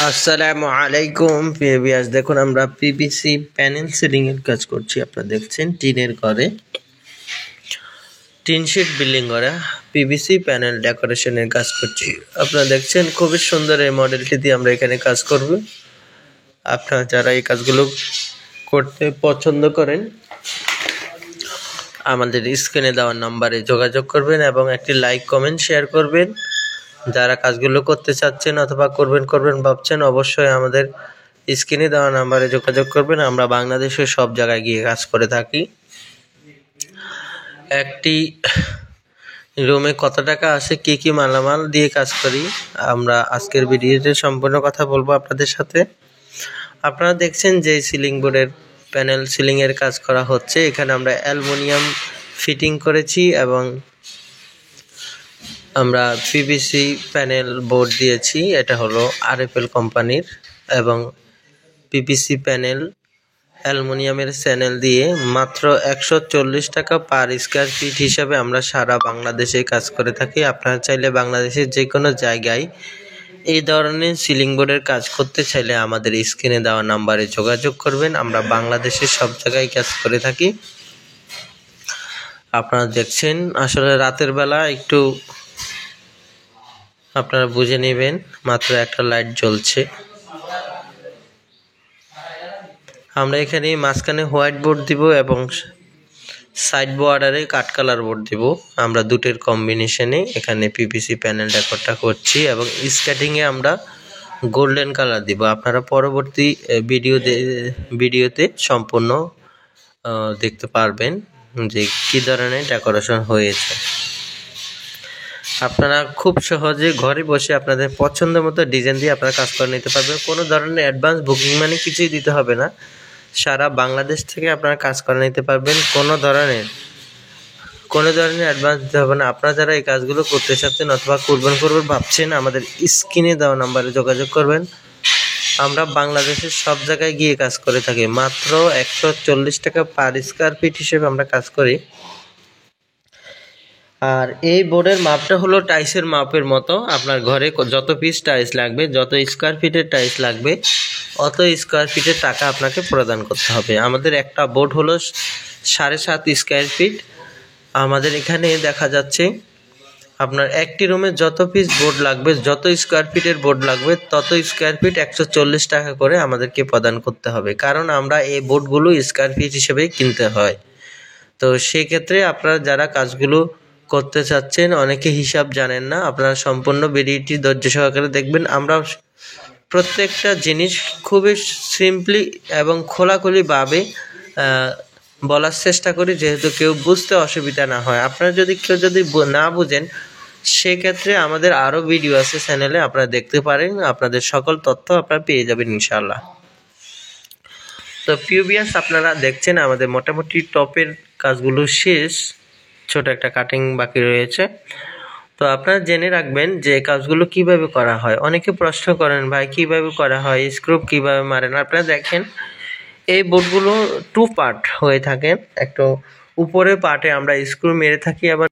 আসসালামু আলাইকুম ভিউয়ার্স, দেখুন আমরা পিভিসি প্যানেল সিলিং এর কাজ করছি। আপনারা দেখছেন টিনের ঘরে টিন শিট বিল্ডিং করা পিভিসি প্যানেল ডেকোরেশনের কাজ করছি। আপনারা দেখছেন খুবই সুন্দর এই মডেলটি দিয়ে আমরা এখানে কাজ করব। আপনারা যারা এই কাজগুলো করতে পছন্দ করেন আমাদের স্ক্রিনে দেওয়া নম্বরে যোগাযোগ করবেন এবং একটি লাইক কমেন্ট শেয়ার করবেন। যারা কাজগুলো করতে চাচ্ছেন অথবা করবেন ভাবছেন অবশ্যই আমাদের স্ক্রিনে দেওয়া নাম্বারে যোগাযোগ করবেন। আমরা বাংলাদেশের সব জায়গায় গিয়ে কাজ করে থাকি। একটি রুমে কত টাকা আসে, কি মালামাল দিয়ে কাজ করি, আমরা আজকের ভিডিওতে সম্পূর্ণ কথা বলবো আপনাদের সাথে। আপনারা দেখছেন যে সিলিং বোর্ডের প্যানেল সিলিং এর কাজ করা হচ্ছে। এখানে আমরা অ্যালুমিনিয়াম ফিটিং করেছি এবং আমরা পিভিসি প্যানেল বোর্ড দিয়েছি। এটা হলো আরএফএল কোম্পানির এবং পিভিসি প্যানেল অ্যালুমিনিয়ামের চ্যানেল দিয়ে মাত্র 140 টাকা পার স্কয়ার ফিট হিসাবে আমরা সারা বাংলাদেশে কাজ করে থাকি। আপনারা চাইলে বাংলাদেশের যে কোনো জায়গায় এই ধরনের সিলিং বোর্ডের কাজ করতে চাইলে আমাদের স্ক্রিনে দেওয়া নাম্বারে যোগাযোগ করবেন। আমরা বাংলাদেশের সব জায়গায় কাজ করে থাকি। আপনারা দেখছেন আসলে রাতের বেলা একটু আপনারা বুঝে নেবেন, মাত্র একটা লাইট জ্বলছে। আমরা এখানে মাঝখানে হোয়াইট বোর্ড দিব এবং সাইড বর্ডারে কাট কালার বোর্ড দিব। আমরা দুটোর কম্বিনেশনে এখানে পিভিসি প্যানেল ডেকোরটা করছি এবং স্কেটিংয়ে আমরা গোল্ডেন কালার দিব। আপনারা পরবর্তী ভিডিওতে সম্পূর্ণ দেখতে পারবেন যে কী ধরনের ডেকোরেশন হয়েছে। আপনারা খুব সহজে ঘরে বসে আপনাদের পছন্দ মতো ডিজাইন দিয়ে আপনারা কাজ করে নিতে পারবেন। কোনো ধরনের অ্যাডভান্স বুকিং মানে কিছুই দিতে হবে না। সারা বাংলাদেশ থেকে আপনারা কাজ করে নিতে পারবেন। কোনো ধরনের অ্যাডভান্স দিতে হবে না। আপনারা যারা এই কাজগুলো করতে চাচ্ছেন অথবা করবেন ভাবছেন আমাদের স্ক্রিনে দেওয়া নাম্বারে যোগাযোগ করবেন। আমরা বাংলাদেশের সব জায়গায় গিয়ে কাজ করে থাকি। মাত্র 140 টাকা পার স্কয়ার ফিট হিসেবে আমরা কাজ করি। আর এই বোর্ডের মাপটা হলো টাইলসের মাপের মতো। আপনার ঘরে যত পিস টাইলস লাগবে, যত স্কয়ার ফিটের টাইলস লাগবে, অত স্কয়ার ফিটের টাকা আপনাকে প্রদান করতে হবে। আমাদের একটা বোর্ড হলো 7.5 স্কয়ার ফিট। আমাদের এখানে দেখা যাচ্ছে আপনার একটি রুমে যত পিস বোর্ড লাগবে, যত স্কয়ার ফিটের বোর্ড লাগবে, তত স্কয়ার ফিট 140 টাকা করে আমাদেরকে প্রদান করতে হবে। কারণ আমরা এই বোর্ডগুলো স্কয়ার ফিট হিসেবেই কিনতে হয়। তো সেক্ষেত্রে আপনারা যারা কাজগুলো করতে চাচ্ছেন, অনেকে হিসাব জানেন না, আপনারা সম্পূর্ণ ভিডিওটি ধৈর্য সহকারে দেখবেন। আমরা প্রত্যেকটা জিনিস খুবই সিম্পলি এবং খোলাখুলিভাবে বলার চেষ্টা করি, যেহেতু কেউ বুঝতে অসুবিধা না হয়। আপনারা কেউ যদি না বুঝেন, সেক্ষেত্রে আমাদের আরও ভিডিও আছে চ্যানেলে, আপনারা দেখতে পারেন। আপনাদের সকল তথ্য আপনারা পেয়ে যাবেন ইনশাআল্লাহ। তো ভিউয়ার্স, আপনারা দেখছেন আমাদের মোটামুটি টপের কাজগুলো শেষ, ছোট একটা কাটিং বাকি রয়েছে। তো আপনারা জেনে রাখবেন যে কাজগুলো কিভাবে করা হয়। অনেকে প্রশ্ন করেন, ভাই কিভাবে করা হয়, স্ক্রু কিভাবে মারেন। আপনারা দেখেন এই বোর্ডগুলো 2 পার্ট হয়ে থাকে। একটা উপরের পার্টে আমরা স্ক্রু মেরে থাকি, আবার